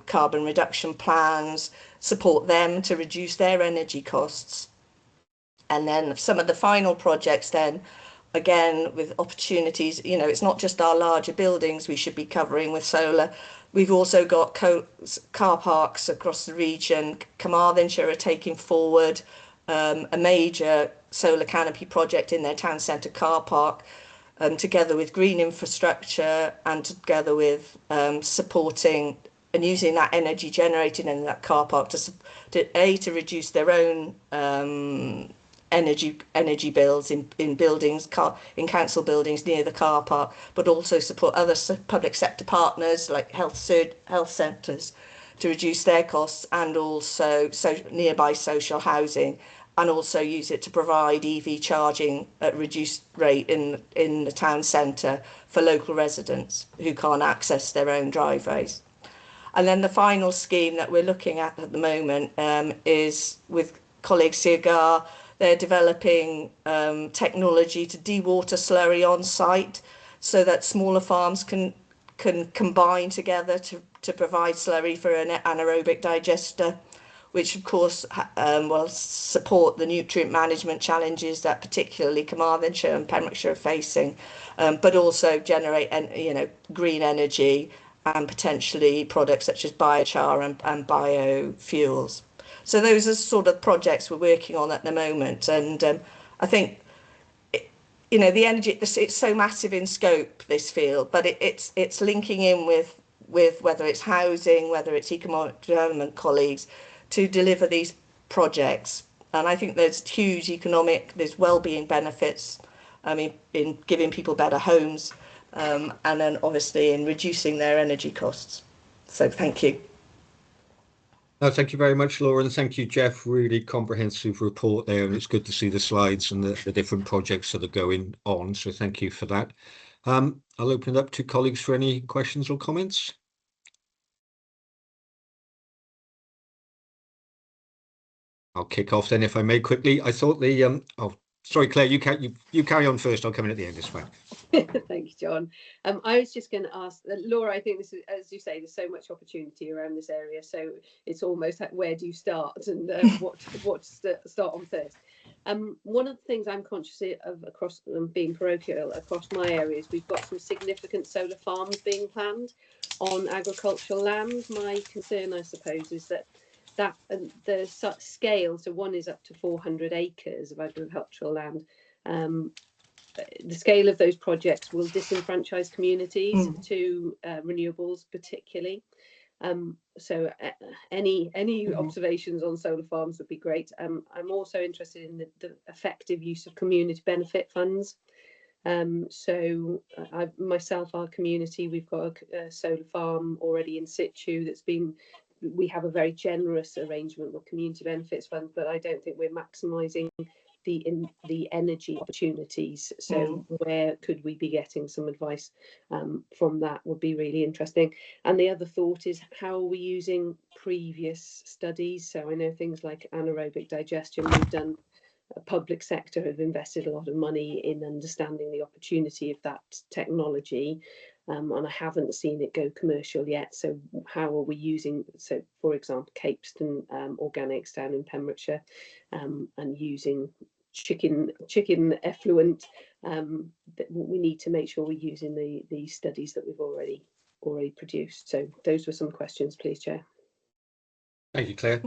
carbon reduction plans, support them to reduce their energy costs. And then some of the final projects then, again, with opportunities, it's not just our larger buildings we should be covering with solar. We've also got car parks across the region. Carmarthenshire are taking forward a major solar canopy project in their town centre car park, together with green infrastructure and together with supporting and using that energy generated in that car park to reduce their own energy bills in buildings, in council buildings near the car park, but also support other public sector partners like health centres to reduce their costs, and also nearby social housing, and also use it to provide EV charging at reduced rate in the town centre for local residents who can't access their own driveways. And then the final scheme that we're looking at the moment is with colleagues Sirgar. They're developing technology to dewater slurry on site so that smaller farms can can combine together to provide slurry for an anaerobic digester, which of course will support the nutrient management challenges that particularly Carmarthenshire and Pembrokeshire are facing, but also generate green energy and potentially products such as biochar and biofuels. So those are sort of projects we're working on at the moment, and I think the energy, it's so massive in scope, this field, but it's linking in with whether it's housing, whether it's economic development colleagues, to deliver these projects. And I think there's there's well-being benefits, in giving people better homes, and then obviously in reducing their energy costs. So thank you. No, thank you very much, Laura, and thank you, Jeff. Really comprehensive report there, and it's good to see the slides and the different projects that are going on. So thank you for that. I'll open it up to colleagues for any questions or comments. I'll kick off then, if I may, quickly. I thought sorry, Claire, you carry on first. I'll come in at the end. It's fine. Thank you, John. I was just going to ask Laura. I think this is, as you say, there's so much opportunity around this area. So it's almost like, where do you start, and what to start on first? One of the things I'm conscious of across being parochial across my areas, we've got some significant solar farms being planned on agricultural land. My concern, I suppose, is that the scale. So one is up to 400 acres of agricultural land. The scale of those projects will disenfranchise communities to renewables, particularly. So any observations on solar farms would be great. I'm also interested in the effective use of community benefit funds. So our community, we've got a solar farm already in situ we have a very generous arrangement with community benefits funds, but I don't think we're maximising the energy opportunities. So where could we be getting some advice from that would be really interesting. And the other thought is, how are we using previous studies? So I know things like anaerobic digestion, we've done, public sector have invested a lot of money in understanding the opportunity of that technology, and I haven't seen it go commercial yet. So how are we using, so for example, Capeston Organics down in Pembrokeshire, and using chicken effluent, that we need to make sure we're using the studies that we've already produced. So those were some questions, please, Chair. Thank you, Claire.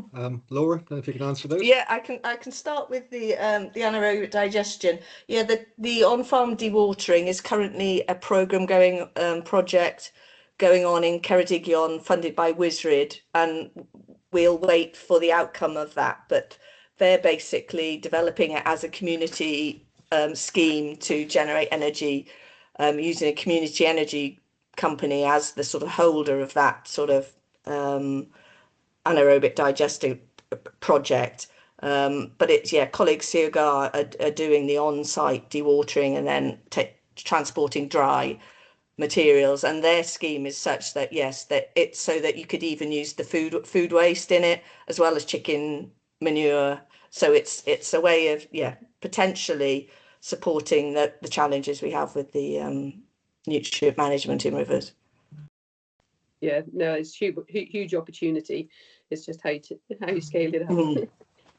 Laura, if you can answer those. Yeah, I can start with the anaerobic digestion. Yeah, the on-farm dewatering is currently a project going on in Ceredigion, funded by WISRID, and we'll wait for the outcome of that. But they're basically developing it as a community scheme to generate energy, using a community energy company as the sort of holder of that sort of anaerobic digestive project. But it's, colleagues Seogar are doing the on-site dewatering and then transporting dry materials, and their scheme is such that that it's so that you could even use the food waste in it as well as chicken manure. So it's a way of potentially supporting the challenges we have with the nutrient management in rivers. Yeah, no, it's huge opportunity. It's just how you scale it up.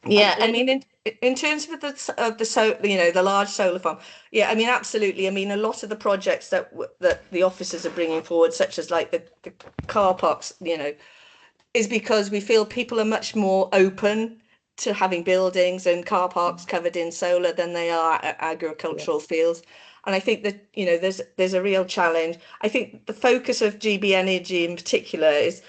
Yeah, I mean, in terms of the large solar farm, I mean, absolutely. I mean, a lot of the projects that the officers are bringing forward, such as like the car parks, is because we feel people are much more open to having buildings and car parks covered in solar than they are agricultural fields. And I think that there's a real challenge. I think the focus of GB Energy in particular is,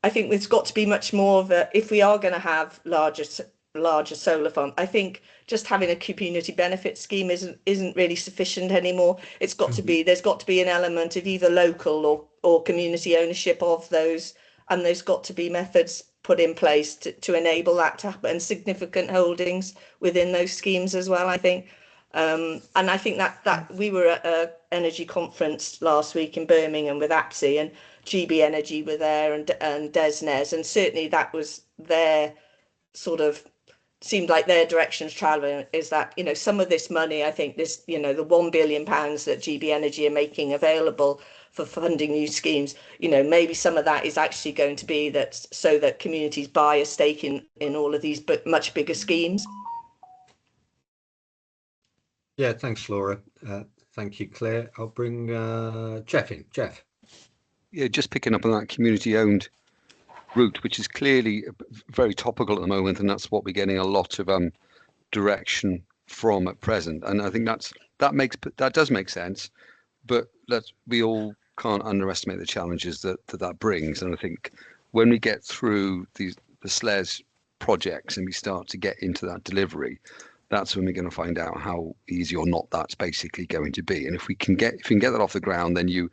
I think there's got to be much more of a, if we are going to have larger solar farm, I think just having a community benefit scheme isn't really sufficient anymore. It's got to be, there's got to be an element of either local or community ownership of those, and there's got to be methods put in place to enable that to happen, and significant holdings within those schemes as well, I think. And I think that we were at an energy conference last week in Birmingham with APSI, and GB Energy were there, and DESNES, and certainly that was their sort of, seemed like their directions traveling, is that some of this money, I think this the £1 billion that GB Energy are making available for funding new schemes. You know, maybe some of that is actually going to be that so that communities buy a stake in all of these but much bigger schemes. Yeah, thanks, Laura. Thank you, Claire. I'll bring Jeff in. Jeff. Yeah, just picking up on that community-owned route, which is clearly very topical at the moment, and that's what we're getting a lot of direction from at present. And I think that does make sense, but we all can't underestimate the challenges that brings. And I think when we get through the SLES projects and we start to get into that delivery, that's when we're going to find out how easy or not that's basically going to be. And if we can get that off the ground, then you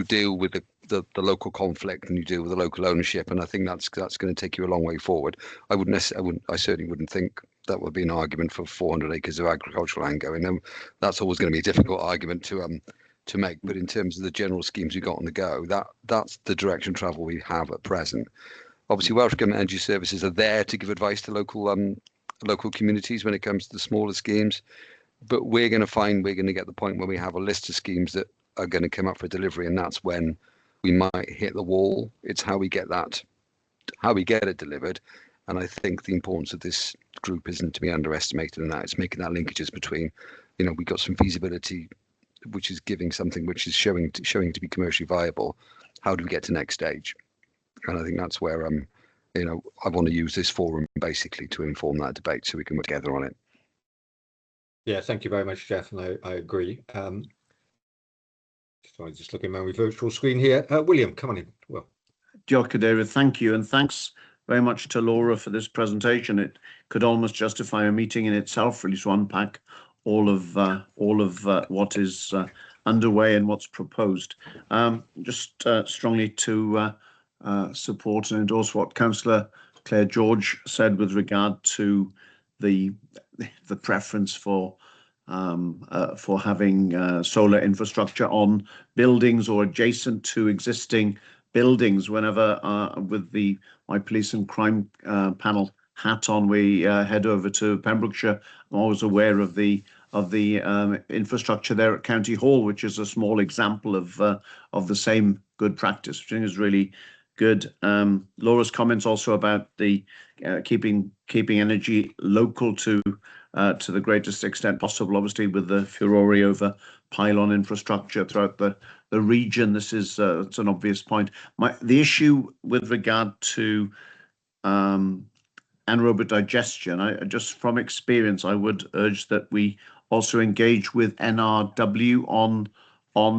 deal with the local conflict and you deal with the local ownership. And I think that's going to take you a long way forward. I certainly wouldn't think that would be an argument for 400 acres of agricultural land going. And that's always going to be a difficult argument to make. But in terms of the general schemes we got on the go, that's the direction travel we have at present. Obviously, Welsh Government Energy Services are there to give advice to local communities when it comes to the smaller schemes, but we're going to get the point where we have a list of schemes that are going to come up for delivery, and that's when we might hit the wall. It's how we get it delivered, and I think the importance of this group isn't to be underestimated, and that it's making that linkages between, we've got some feasibility, which is giving something which is showing to be commercially viable. How do we get to next stage? And I think that's where I want to use this forum basically to inform that debate so we can work together on it. Yeah, thank you very much, Jeff, and I agree. Sorry, just looking at my virtual screen here. William, come on in. Well, Diolch, David, thank you, and thanks very much to Laura for this presentation. It could almost justify a meeting in itself, really, to unpack all of what is underway and what's proposed. Just strongly to support and endorse what Councillor Claire George said with regard to the preference for having solar infrastructure on buildings or adjacent to existing buildings. Whenever with my police and crime panel hat on, we head over to Pembrokeshire, I'm always aware of the infrastructure there at County Hall, which is a small example of the same good practice, which I think is really good. Laura's comments also about the keeping energy local to the greatest extent possible, obviously with the furore over pylon infrastructure throughout the region. This is it's an obvious point. The issue with regard to anaerobic digestion, just from experience, I would urge that we also engage with NRW on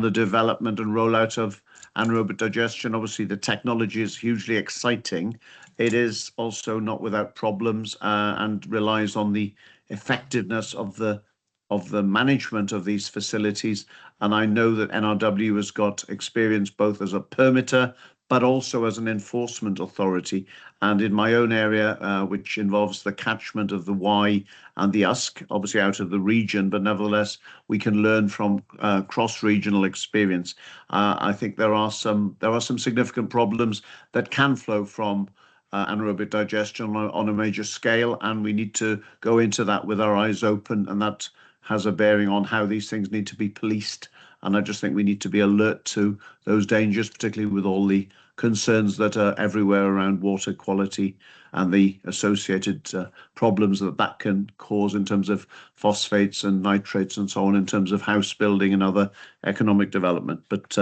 the development and rollout of anaerobic digestion. Obviously, the technology is hugely exciting. It is also not without problems and relies on the effectiveness of the management of these facilities. And I know that NRW has got experience both as a permitter but also as an enforcement authority. And in my own area, which involves the catchment of the Wye and the Usk, obviously out of the region, but nevertheless, we can learn from cross-regional experience. I think there are some significant problems that can flow from anaerobic digestion on a major scale, and we need to go into that with our eyes open, and that has a bearing on how these things need to be policed. And I just think we need to be alert to those dangers, particularly with all the concerns that are everywhere around water quality and the associated problems that can cause in terms of phosphates and nitrates and so on, in terms of house building and other economic development. But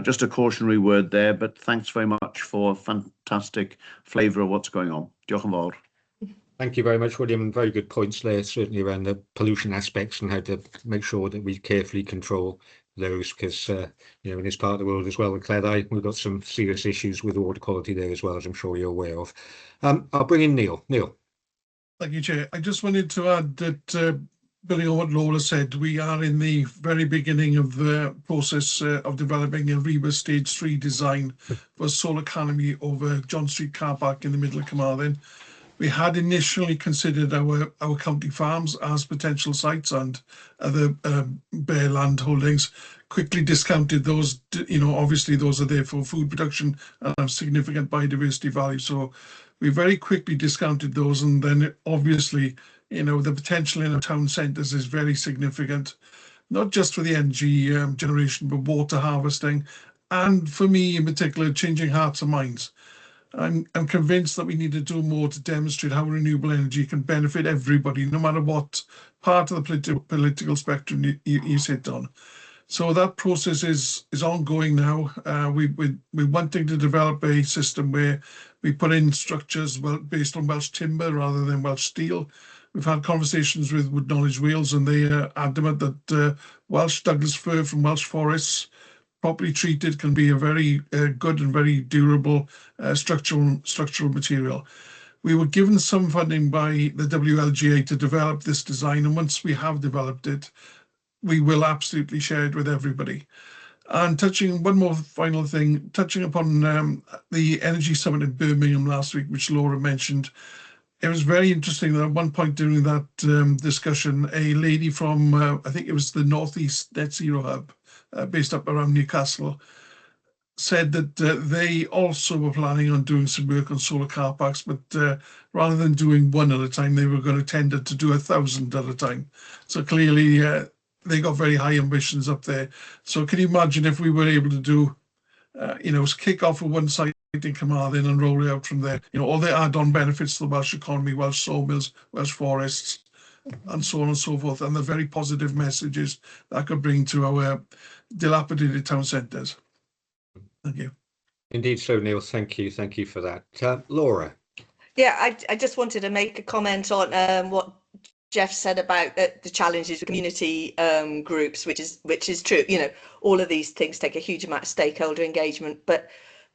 just a cautionary word there, but thanks very much for a fantastic flavour of what's going on. Diolch yn fawr. Thank you very much, William. Very good points there, certainly around the pollution aspects and how to make sure that we carefully control those, because in this part of the world as well, in Cleddau, we've got some serious issues with water quality there as well, as I'm sure you're aware of. I'll bring in Neil. Neil. Thank you, Chair. I just wanted to add that, building on what Laura said, we are in the very beginning of the process of developing a REBA Stage 3 design for solar canopy over John Street car park in the middle of Carmarthen. We had initially considered our county farms as potential sites and other bare land holdings, quickly discounted those. Obviously those are there for food production and have significant biodiversity value. So we very quickly discounted those, and then obviously, the potential in our town centres is very significant, not just for the energy generation, but water harvesting. and for me in particular, changing hearts and minds. I'm convinced that we need to do more to demonstrate how renewable energy can benefit everybody, no matter what part of the political spectrum you sit on. So that process is ongoing now. We're wanting to develop a system where we put in structures based on Welsh timber rather than Welsh steel. We've had conversations with Wood Knowledge Wales, and they are adamant that Welsh Douglas fir from Welsh forests, properly treated, can be a very good and very durable structural material. We were given some funding by the WLGA to develop this design, and once we have developed it, we will absolutely share it with everybody. And touching one more final thing, touching upon the Energy Summit in Birmingham last week, which Laura mentioned, it was very interesting that at one point during that discussion, a lady from, I think it was the Northeast Net Zero Hub, based up around Newcastle, said that they also were planning on doing some work on solar car parks, but rather than doing one at a time, they were going to tender to do 1,000 at a time. So clearly they got very high ambitions up there. So can you imagine if we were able to do, kick off with one site in Carmarthen and roll it out from there, all the add-on benefits to the Welsh economy, Welsh sawmills, Welsh forests, and so on and so forth, and the very positive messages that could bring to our dilapidated town centres. Thank you. Indeed so, Neil. Thank you for that. Laura. Yeah, I just wanted to make a comment on what Jeff said about the challenges with community groups, which is true. All of these things take a huge amount of stakeholder engagement, but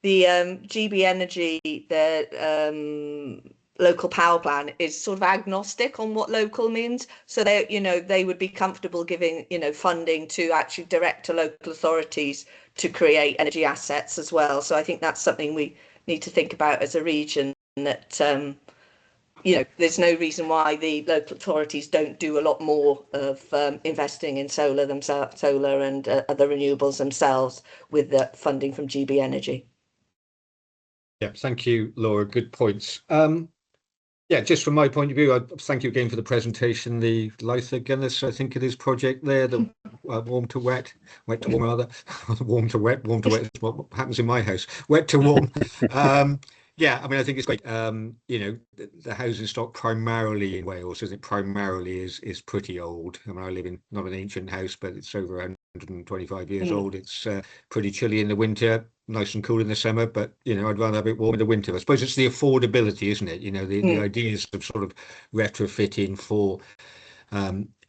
the GB Energy, the local power plan, is sort of agnostic on what local means. So they would be comfortable giving funding to actually direct to local authorities to create energy assets as well. So I think that's something we need to think about as a region, that there's no reason why the local authorities don't do a lot more of investing in solar and other renewables themselves with the funding from GB Energy. Yeah, thank you, Laura. Good points. Yeah, just from my point of view, I thank you again for the presentation. The Lytha Guinness, I think it is, project there, the warm to wet, wet to warm rather, warm to wet is what happens in my house, wet to warm. Yeah, I mean, I think it's great. The housing stock primarily in Wales, as it primarily is pretty old. I mean, I live in not an ancient house, but it's over 125 years old. It's pretty chilly in the winter, nice and cool in the summer, but I'd rather have it warm in the winter. I suppose it's the affordability, isn't it? The ideas of sort of retrofitting for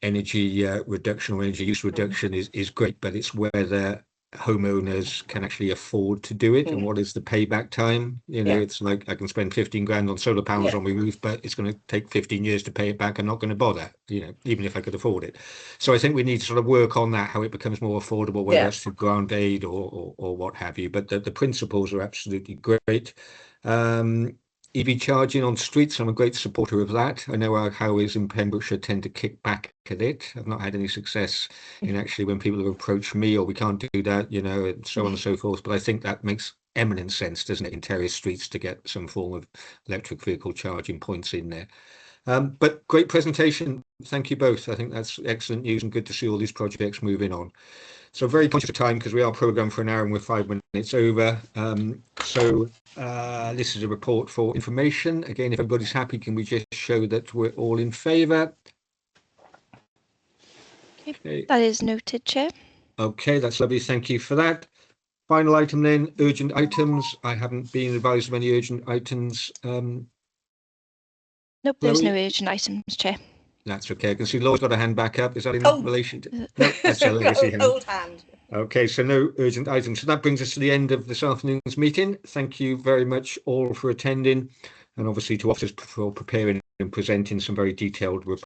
energy reduction or energy use reduction is great, but it's whether homeowners can actually afford to do it and what is the payback time. It's like I can spend 15 grand on solar panels on my roof, but it's going to take 15 years to pay it back. I'm not going to bother, even if I could afford it. So I think we need to sort of work on that, how it becomes more affordable, whether that's through grant aid or what have you. But the principles are absolutely great. EV charging on streets, I'm a great supporter of that. I know our houses in Pembrokeshire tend to kick back at it. I've not had any success in actually when people have approached me, or we can't do that, and so on and so forth. But I think that makes eminent sense, doesn't it, in terrace streets to get some form of electric vehicle charging points in there. But great presentation. Thank you both. I think that's excellent news and good to see all these projects moving on. So very conscious of time because we are programmed for an hour and we're 5 minutes over. This is a report for information. Again, if everybody's happy, can we just show that we're all in favour? Okay. That is noted, Chair. Okay, that's lovely. Thank you for that. Final item then, urgent items. I haven't been advised of any urgent items. Nope, there's no urgent items, Chair. That's okay. I can see Laura's got a hand back up. Is that in relation to? No, that's a legacy hand. Old hand. Okay, so no urgent items. So that brings us to the end of this afternoon's meeting. Thank you very much all for attending, and obviously to officers for preparing and presenting some very detailed reports.